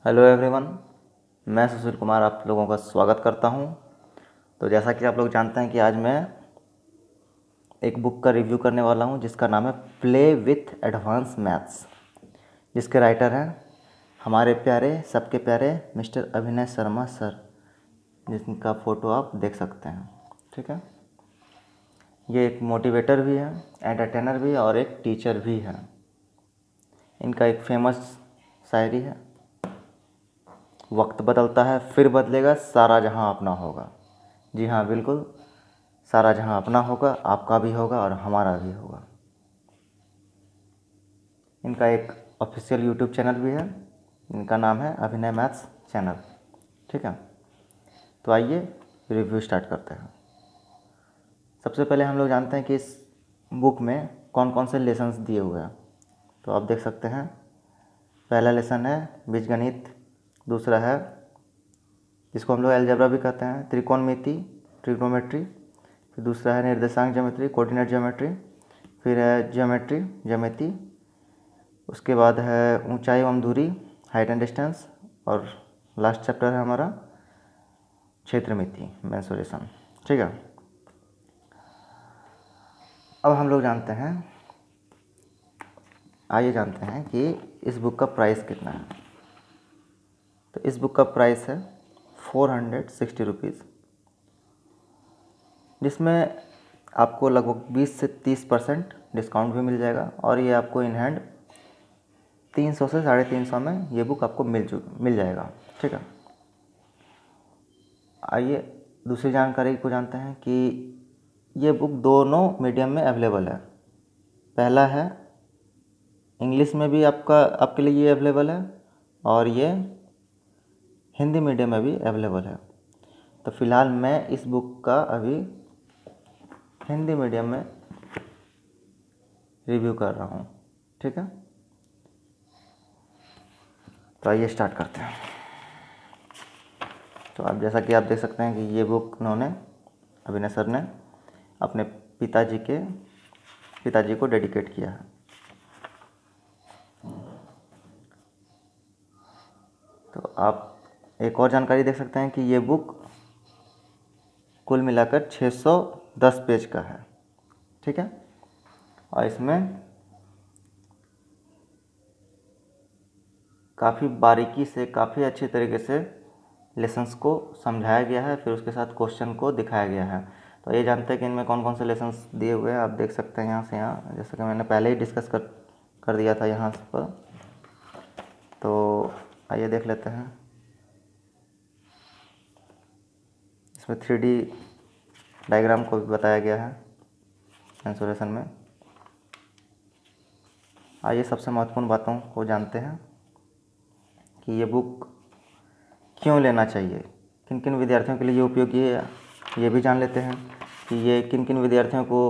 Hello everyone, मैं सुशील कुमार आप लोगों का स्वागत करता हूं। तो जैसा कि आप लोग जानते हैं कि आज मैं एक बुक का रिव्यू करने वाला हूं जिसका नाम है प्ले विथ एडवांस मैथ्स, जिसके राइटर हैं हमारे प्यारे सबके प्यारे मिस्टर अभिनय शर्मा सर, जिनका फ़ोटो आप देख सकते हैं। ठीक है, ये एक मोटिवेटर भी है, एंटरटेनर भी है और एक टीचर भी है। इनका एक फेमस शायरी है, वक्त बदलता है फिर बदलेगा, सारा जहां अपना होगा। जी हाँ, बिल्कुल, सारा जहां अपना होगा, आपका भी होगा और हमारा भी होगा। इनका एक ऑफिशियल यूट्यूब चैनल भी है, इनका नाम है अभिनय मैथ्स चैनल। ठीक है, तो आइए रिव्यू स्टार्ट करते हैं। सबसे पहले हम लोग जानते हैं कि इस बुक में कौन कौन से लेसन्स दिए हुए हैं। तो आप देख सकते हैं, पहला लेसन है बीजगणित, दूसरा है जिसको हम लोग अलजेब्रा भी कहते हैं, त्रिकोणमिति, ट्रिग्नोमेट्री, फिर दूसरा है निर्देशांक ज्योमेट्री, कोऑर्डिनेट ज्योमेट्री, फिर है ज्योमेट्री ज्यामिति, उसके बाद है ऊंचाई एवं दूरी, हाइट एंड डिस्टेंस, और लास्ट चैप्टर है हमारा क्षेत्रमिति, मेंसुरेशन। ठीक है, अब हम लोग जानते हैं, आइए जानते हैं कि इस बुक का प्राइस कितना है। तो इस बुक का प्राइस है 460 रुपीज़, जिसमें आपको लगभग 20 से 30% डिस्काउंट भी मिल जाएगा, और ये आपको इन हैंड 300 से 350 में ये बुक आपको मिल जाएगा। ठीक है, आइए दूसरी जानकारी को जानते हैं कि ये बुक दोनों मीडियम में अवेलेबल है। पहला है इंग्लिश में भी आपके लिए ये अवेलेबल है, और ये हिंदी मीडियम में भी अवेलेबल है। तो फ़िलहाल मैं इस बुक का अभी हिंदी मीडियम में रिव्यू कर रहा हूँ। ठीक है, तो आइए स्टार्ट करते हैं। तो आप जैसा कि आप देख सकते हैं कि ये बुक उन्होंने, अभिनय सर ने, अपने पिताजी को डेडिकेट किया है। तो आप एक और जानकारी देख सकते हैं कि ये बुक कुल मिलाकर 610 पेज का है। ठीक है, और इसमें काफ़ी बारीकी से, काफ़ी अच्छे तरीके से लेसन्स को समझाया गया है, फिर उसके साथ क्वेश्चन को दिखाया गया है। तो ये जानते हैं कि इनमें कौन कौन से लेसन्स दिए हुए हैं। आप देख सकते हैं यहाँ से यहाँ, जैसा कि मैंने पहले ही डिस्कस कर दिया था यहाँ पर। तो आइए देख लेते हैं। इसमें 3D डायग्राम को भी बताया गया है मेंसुरेशन में। आइए सबसे महत्वपूर्ण बातों को जानते हैं कि ये बुक क्यों लेना चाहिए, किन किन विद्यार्थियों के लिए ये उपयोगी है, ये भी जान लेते हैं कि ये किन किन विद्यार्थियों को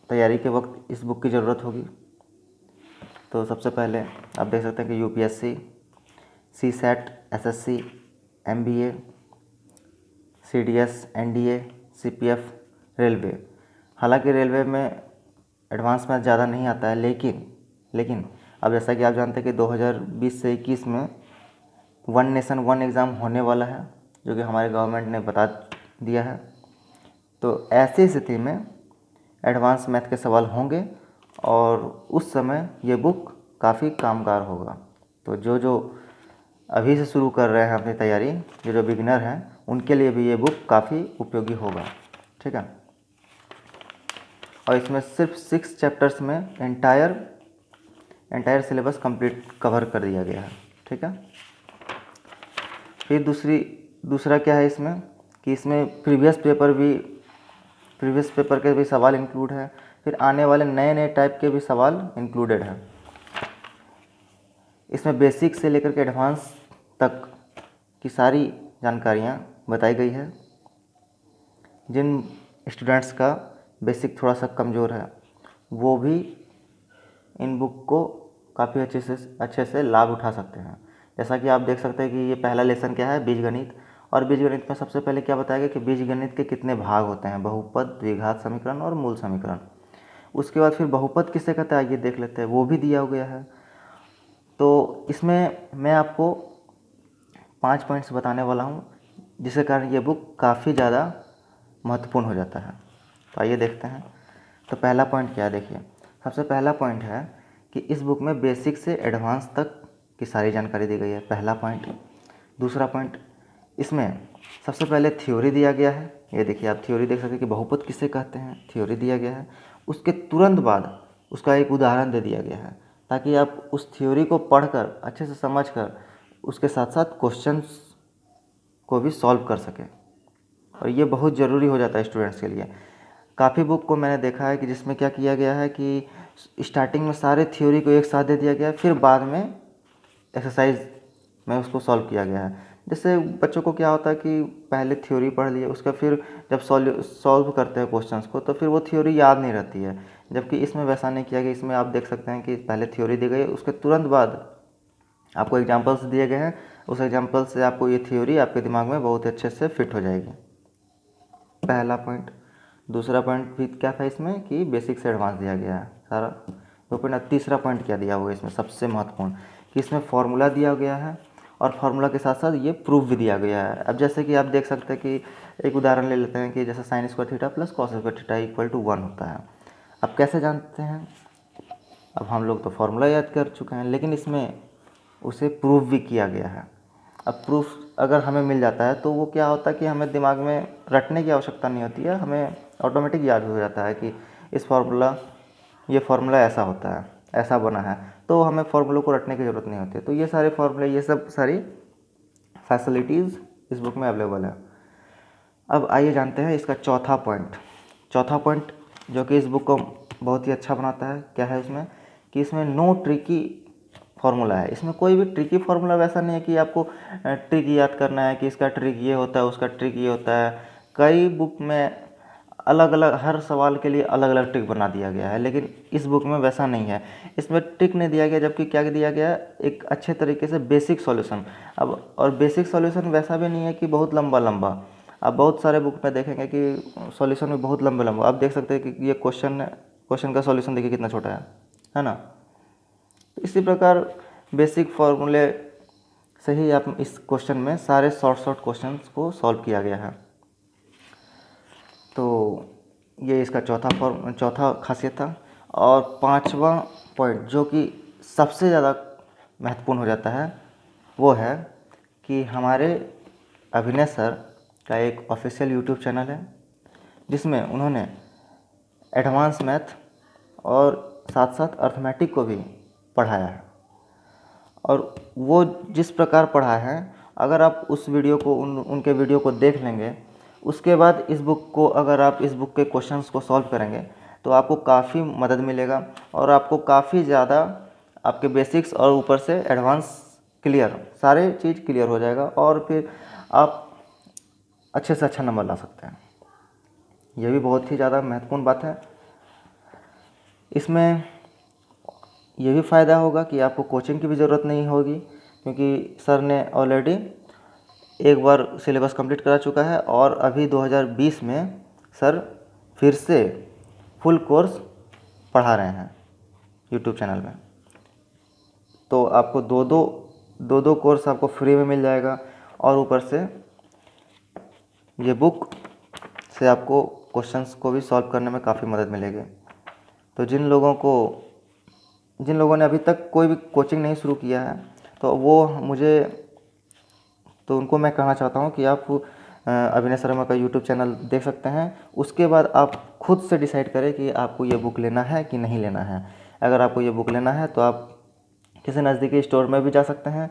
तैयारी के वक्त इस बुक की ज़रूरत होगी। तो सबसे पहले आप देख सकते हैं कि UPSC, CSAT, SSC, MBA, CDS, NDA, CPF, railway. हालांकि रेलवे में एडवांस मैथ ज़्यादा नहीं आता है, लेकिन अब जैसा कि आप जानते हैं कि 2020 से 21 में वन नेशन वन एग्ज़ाम होने वाला है, जो कि हमारे गवर्नमेंट ने बता दिया है। तो ऐसी स्थिति में एडवांस मैथ के सवाल होंगे, और उस समय ये बुक काफ़ी कामगार होगा। तो जो अभी से शुरू कर रहे हैं अपनी तैयारी, जो बिगिनर हैं, उनके लिए भी ये बुक काफ़ी उपयोगी होगा। ठीक है, और इसमें सिर्फ 6 चैप्टर्स में एंटायर सिलेबस कंप्लीट कवर कर दिया गया है। ठीक है, फिर दूसरा क्या है इसमें कि इसमें प्रीवियस पेपर के भी सवाल इंक्लूड है, फिर आने वाले नए नए टाइप के भी सवाल इंक्लूडेड हैं। इसमें बेसिक से लेकर के एडवांस तक की सारी जानकारियाँ बताई गई है। जिन स्टूडेंट्स का बेसिक थोड़ा सा कमज़ोर है, वो भी इन बुक को काफ़ी अच्छे से लाभ उठा सकते हैं। जैसा कि आप देख सकते हैं कि ये पहला लेसन क्या है, बीजगणित। और बीजगणित में सबसे पहले क्या बताया गया कि बीजगणित के कितने भाग होते हैं, बहुपद, द्विघात समीकरण और मूल समीकरण। उसके बाद फिर बहुपद किसे कहते हैं, आइए देख लेते हैं, वो भी दिया गया है। तो इसमें मैं आपको 5 पॉइंट्स बताने वाला हूँ, जिसके कारण ये बुक काफ़ी ज़्यादा महत्वपूर्ण हो जाता है। तो आइए देखते हैं। तो पहला पॉइंट क्या है, देखिए सबसे पहला पॉइंट है कि इस बुक में बेसिक से एडवांस तक की सारी जानकारी दी गई है, पहला पॉइंट। दूसरा पॉइंट, इसमें सबसे पहले थ्योरी दिया गया है। ये देखिए आप थ्योरी देख सकते हैं कि बहुपद किसे कहते हैं, थ्योरी दिया गया है। उसके तुरंत बाद उसका एक उदाहरण दे दिया गया है, ताकि आप उस थ्योरी को पढ़कर अच्छे से समझकर उसके साथ साथ क्वेश्चंस को भी सॉल्व कर सकें। और ये बहुत ज़रूरी हो जाता है स्टूडेंट्स के लिए। काफ़ी बुक को मैंने देखा है कि जिसमें क्या किया गया है कि स्टार्टिंग में सारे थ्योरी को एक साथ दे दिया गया है, फिर बाद में एक्सरसाइज में उसको सॉल्व किया गया है। जैसे बच्चों को क्या होता है कि पहले थ्योरी पढ़ लिए, उसका फिर जब सॉल्व करते हैं क्वेश्चंस को तो फिर वो थ्योरी याद नहीं रहती है, जबकि इसमें वैसा नहीं किया गया। इसमें आप देख सकते हैं कि पहले थ्योरी दी गई है, उसके तुरंत बाद आपको एग्जाम्पल्स दिए गए हैं। उस एग्जाम्पल से आपको ये थ्योरी आपके दिमाग में बहुत अच्छे से फिट हो जाएगी, पहला पॉइंट। दूसरा पॉइंट भी क्या था इसमें कि बेसिक से एडवांस दिया गया है सारा। दो पॉइंट। तीसरा पॉइंट क्या दिया हुआ है इसमें सबसे महत्वपूर्ण, कि इसमें फार्मूला दिया गया है और फार्मूला के साथ साथ ये प्रूफ भी दिया गया है। अब जैसे कि आप देख सकते हैं कि एक उदाहरण ले लेते हैं कि जैसे sine square theta plus cos square theta equal to 1 होता है। अब कैसे जानते हैं, अब हम लोग तो फार्मूला याद कर चुके हैं, लेकिन इसमें उसे प्रूफ भी किया गया है। अब प्रूफ अगर हमें मिल जाता है तो वो क्या होता है कि हमें दिमाग में रटने की आवश्यकता नहीं होती है, हमें ऑटोमेटिक याद हो जाता है कि ये फार्मूला ऐसा होता है, ऐसा बना है, तो हमें फार्मूलों को रटने की ज़रूरत नहीं होती है। तो ये सारे फार्मूले, ये सब सारी फैसिलिटीज़ इस बुक में अवेलेबल है। अब आइए जानते हैं इसका चौथा पॉइंट। चौथा पॉइंट जो कि इस बुक को बहुत ही अच्छा बनाता है, क्या है इसमें कि इसमें नो ट्रिकी फार्मूला है। इसमें कोई भी ट्रिकी फार्मूला वैसा नहीं है कि आपको ट्रिक याद करना है कि इसका ट्रिक ये होता है, उसका ट्रिक ये होता है। कई बुक में अलग अलग, हर सवाल के लिए अलग अलग ट्रिक बना दिया गया है, लेकिन इस बुक में वैसा नहीं है। इसमें ट्रिक नहीं दिया गया, जबकि क्या दिया गया है, एक अच्छे तरीके से बेसिक सॉल्यूशन। अब और बेसिक सॉल्यूशन वैसा भी नहीं है कि बहुत लंबा लंबा। आप बहुत सारे बुक में देखेंगे कि सॉल्यूशन में बहुत लंबे लंबा, आप देख सकते हैं कि ये क्वेश्चन का सॉल्यूशन देखिए कितना छोटा है ना। इसी प्रकार बेसिक फार्मूले से ही आप इस क्वेश्चन में सारे शॉर्ट क्वेश्चंस को सॉल्व किया गया है। तो ये इसका चौथा खासियत था। और पांचवा पॉइंट जो कि सबसे ज़्यादा महत्वपूर्ण हो जाता है, वो है कि हमारे अभिनय सर का एक ऑफिशियल यूट्यूब चैनल है, जिसमें उन्होंने एडवांस मैथ और साथ साथ अर्थमेटिक को भी पढ़ाया है। और वो जिस प्रकार पढ़ा है, अगर आप उस वीडियो को उनके वीडियो को देख लेंगे, उसके बाद इस बुक को, अगर आप इस बुक के क्वेश्चंस को सॉल्व करेंगे तो आपको काफ़ी मदद मिलेगा और आपको काफ़ी ज़्यादा आपके बेसिक्स और ऊपर से एडवांस क्लियर, सारे चीज़ क्लियर हो जाएगा और फिर आप अच्छे से अच्छा नंबर ला सकते हैं। यह भी बहुत ही ज़्यादा महत्वपूर्ण बात है। इसमें ये भी फ़ायदा होगा कि आपको कोचिंग की भी ज़रूरत नहीं होगी, क्योंकि सर ने ऑलरेडी एक बार सिलेबस कंप्लीट करा चुका है और अभी 2020 में सर फिर से फुल कोर्स पढ़ा रहे हैं यूट्यूब चैनल में। तो आपको दो दो कोर्स आपको फ्री में मिल जाएगा और ऊपर से ये बुक से आपको क्वेश्चंस को भी सॉल्व करने में काफ़ी मदद मिलेगी। तो जिन लोगों ने अभी तक कोई भी कोचिंग नहीं शुरू किया है, तो उनको मैं कहना चाहता हूँ कि आप अभिनय शर्मा का यूट्यूब चैनल देख सकते हैं। उसके बाद आप खुद से डिसाइड करें कि आपको ये बुक लेना है कि नहीं लेना है। अगर आपको ये बुक लेना है तो आप किसी नज़दीकी स्टोर में भी जा सकते हैं,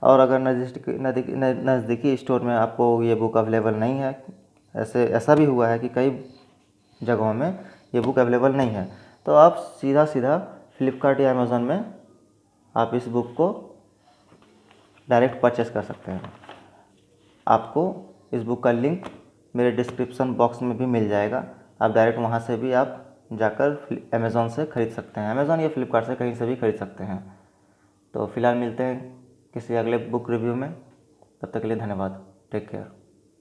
और अगर नज़दीकी स्टोर में आपको ये बुक अवेलेबल नहीं है, ऐसा भी हुआ है कि कई जगहों में ये बुक अवेलेबल नहीं है, तो आप सीधा फ्लिपकार्ट या अमेज़ॉन में आप इस बुक को डायरेक्ट परचेस कर सकते हैं। आपको इस बुक का लिंक मेरे डिस्क्रिप्शन बॉक्स में भी मिल जाएगा। आप डायरेक्ट वहाँ से भी आप जाकर अमेज़ॉन से ख़रीद सकते हैं, अमेज़ॉन या फ्लिपकार्ट से कहीं से भी खरीद सकते हैं। तो फिलहाल मिलते हैं किसी अगले बुक रिव्यू में, तब तक के लिए धन्यवाद। Take care.